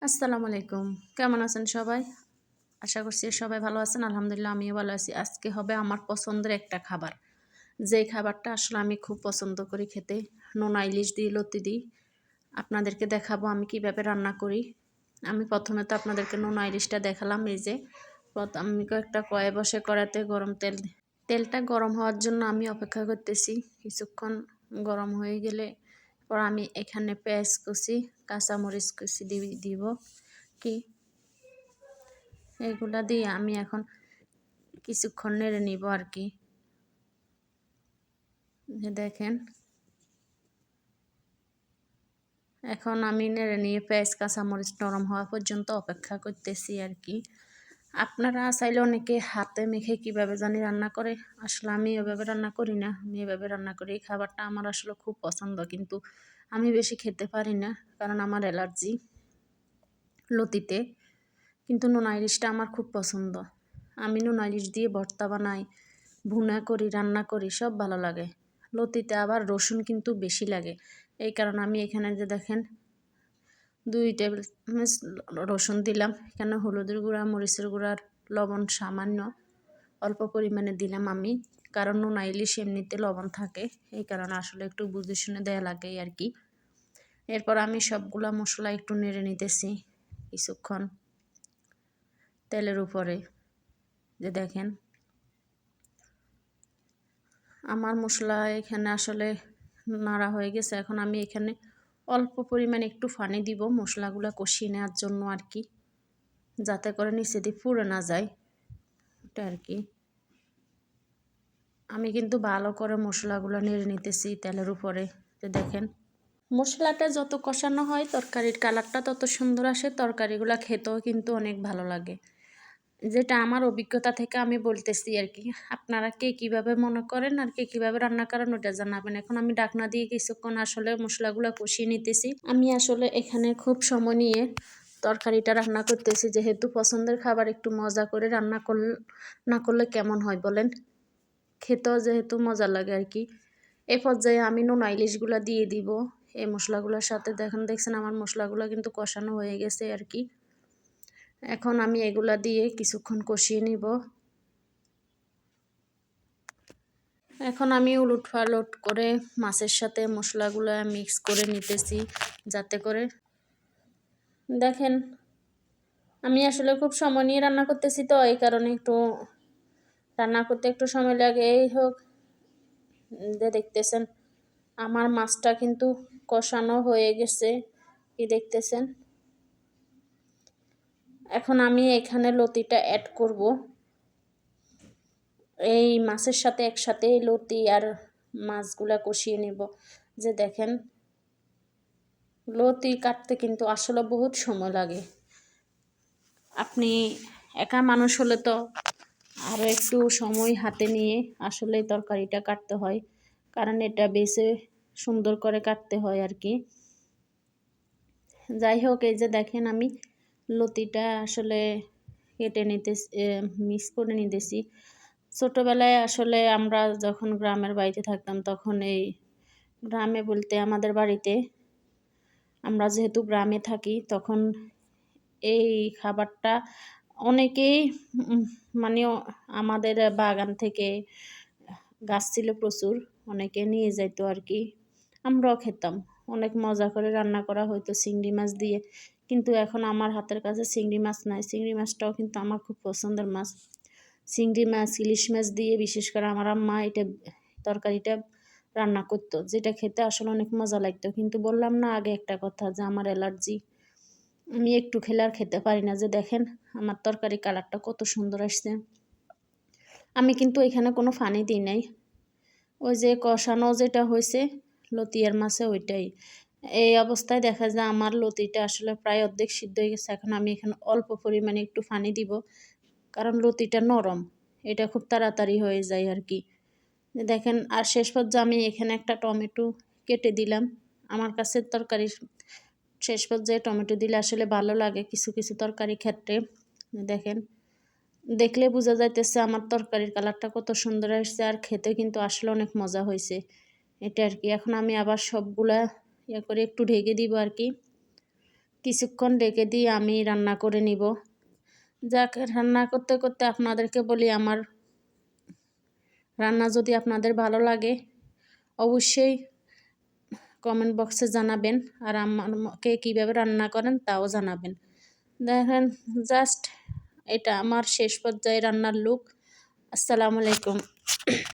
আসসালামু আলাইকুম। কেমন আছেন সবাই? আশা করছি সবাই ভালো আছেন। আলহামদুলিল্লাহ আমিও ভালো আছি। আজকে হবে আমার পছন্দের একটা খাবার। যেই খাবারটা আসলে আমি খুব পছন্দ করি খেতে। নোনা ইলিশ দিয়ে লতি দিই। আপনাদেরকে দেখাবো আমি কিভাবে রান্না করি। আমি প্রথমে তো আপনাদেরকে নোনা ইলিশটা দেখালাম। এই যে আমি কয়েকটা কড়াই বসে কড়াইতে গরম তেল তেলটা গরম হওয়ার জন্য আমি অপেক্ষা করতেছি। কিছুক্ষণ গরম হয়ে গেলে পর আমি এখানে পেঁয়াজ কুচি, কাঁচামরিচ কুচি দিব কি এগুলা দিয়ে আমি এখন কিছুক্ষণ নেড়ে নিব আর কি। দেখেন এখন আমি নেড়ে নিয়ে পেঁয়াজ কাঁচামরিচ নরম হওয়া পর্যন্ত অপেক্ষা করতেছি আর কি। আপনারা চাইলে অনেকে হাতে মেখে কিভাবে জানি রান্না করে, আসলে আমি এভাবে রান্না করি না। আমি এভাবে রান্না করি। এই খাবারটা আমার আসলে খুব পছন্দ, কিন্তু আমি বেশি খেতে পারি না কারণ আমার অ্যালার্জি লতিতে। কিন্তু নোনা ইলিশটা আমার খুব পছন্দ। আমি নোনা ইলিশ দিয়ে ভর্তা বানাই, ভুনা করি, রান্না করি, সব ভালো লাগে। লতিতে আবার রসুন কিন্তু বেশি লাগে। এই কারণে আমি এখানে যে দেখেন 2 টেবিল চামচ রসুন দিলাম। এখানে হলুদের গুঁড়া, মরিচের গুঁড়া আর লবণ সামান্য অল্প পরিমাণে দিলাম আমি, কারণ নোনা ইলিশ এমনিতে লবণ থাকে। এই কারণে আসলে একটু বুঝে শুনে দেয়া লাগে আর কি। এরপর আমি সবগুলা মশলা একটু নেড়ে নিতেছি কিছুক্ষণ তেলের উপরে। যে দেখেন আমার মশলা এখানে আসলে নাড়া হয়ে গেছে। এখন আমি এখানে অল্প পরিমাণে একটু পানি দিব মশলাগুলো কষিয়ে নেওয়ার জন্য আর কি, যাতে করে নিচে দিয়ে পুড়ে না যায়, এটা আর কি। আমি কিন্তু ভালো করে মশলাগুলো নেড়ে নিতেছি তেলের উপরে। যে দেখেন মশলাটা যত কষানো হয় তরকারির কালারটা তত সুন্দর আসে, তরকারিগুলো খেতেও কিন্তু অনেক ভালো লাগে। যেটা আমার অভিজ্ঞতা থেকে আমি বলতেছি আর কি। আপনারা কে কীভাবে মনে করেন আর কে কীভাবে রান্না করেন ওটা জানাবেন। এখন আমি ঢাকনা দিয়ে কিছুক্ষণ আসলে মশলাগুলো কষিয়ে নিতেছি। আমি আসলে এখানে খুব সময় নিয়ে তরকারিটা রান্না করতেছি, যেহেতু পছন্দের খাবার একটু মজা করে রান্না না করলে কেমন হয় বলেন। খেতেও যেহেতু মজা লাগে আর কি। এই পর্যায়ে আমি নোনা ইলিশগুলো দিয়ে দিব এই মশলাগুলোর সাথে। দেখছেন আমার মশলাগুলো কিন্তু কষানো হয়ে গেছে আর কি। এখন আমি এগুলা দিয়ে কিছুক্ষণ কষিয়ে নিব। এখন আমি উলট পালট করে মাছের সাথে মশলাগুলো মিক্স করে নিতেছি, যাতে করে দেখেন আমি আসলে খুব সময় নিয়ে রান্না করতেছি, তো এই কারণে একটু রান্না করতে একটু সময় লাগে। এই হোক যে দেখতেছেন আমার মাছটা কিন্তু কষানো হয়ে গেছে, কি দেখতেছেন। এখন আমি এখানে লতিটা অ্যাড করব এই মাছের সাথে একসাথে। লতি আর মাছগুলা কষিয়ে নেব। যে দেখেন লতি কাটতে কিন্তু আসলে বহুত সময় লাগে। আপনি একা মানুষ হলে তো আরও একটু সময় হাতে নিয়ে আসলে তরকারিটা কাটতে হয়, কারণ এটা বেছে সুন্দর করে কাটতে হয় আর কি। যাই হোক এই যে দেখেন আমি লতিটা আসলে কেটে নিতেছি, মিক্স করে নিতেছি। ছোটোবেলায় আসলে আমরা যখন গ্রামের বাড়িতে থাকতাম তখন এই গ্রামে বলতে আমাদের বাড়িতে, আমরা যেহেতু গ্রামে থাকি, তখন এই খাবারটা অনেকেই মানে আমাদের বাগান থেকে গাছ ছিল প্রচুর, অনেকে নিয়ে যেত আর কি। আমরাও খেতাম। অনেক মজা করে রান্না করা হতো চিংড়ি মাছ দিয়ে। কিন্তু এখন আমার হাতের কাছে চিংড়ি মাছ নাই। চিংড়ি মাছটাও কিন্তু আমার খুব পছন্দের মাছ। চিংড়ি মাছ, ইলিশ মাছ দিয়ে বিশেষ করে আমার আম্মা এটা তরকারিটা রান্না করতো, যেটা খেতে আসলে অনেক মজা লাগতো। কিন্তু বললাম না আগে একটা কথা যে আমার অ্যালার্জি, আমি একটু খেলে আর খেতে পারি না। যে দেখেন আমার তরকারি কালারটা কত সুন্দর আসছে। আমি কিন্তু এখানে কোনো পানি দিই নাই, ওই যে কষানো যেটা হয়েছে লতি আর মাছে ওইটাই। এই অবস্থায় দেখা যায় আমার লতিটা আসলে প্রায় অর্ধেক সিদ্ধ হয়ে গেছে। এখন আমি এখানে অল্প পরিমাণে একটু পানি দিব, কারণ লতিটা নরম, এটা খুব তাড়াতাড়ি হয়ে যায় আর কি। দেখেন আর শেষ পর্যায়ে আমি এখানে একটা টমেটো কেটে দিলাম। আমার কাছে তরকারি শেষ পর্যায়ে টমেটো দিলে আসলে ভালো লাগে কিছু কিছু তরকারি ক্ষেত্রে। দেখেন দেখলে বোঝা যাইতেছে আমার তরকারির কালারটা কত সুন্দর আসছে, আর খেতে কিন্তু আসলে অনেক মজা হয়েছে, এটা আর কি। এখন আমি আবার সবগুলা করে একটু ঢেকে দিব আর কি। কিছুক্ষণ রেখে দিয়ে আমি রান্না করে নিব। যাক, রান্না করতে করতে আপনাদেরকে বলি, আমার রান্না যদি আপনাদের ভালো লাগে অবশ্যই কমেন্ট বক্সে জানাবেন, আর আমাকে কীভাবে রান্না করেন তাও জানাবেন। দেখেন, জাস্ট এটা আমার শেষ পর্যায়ে রান্নার লুক। আসসালামু আলাইকুম।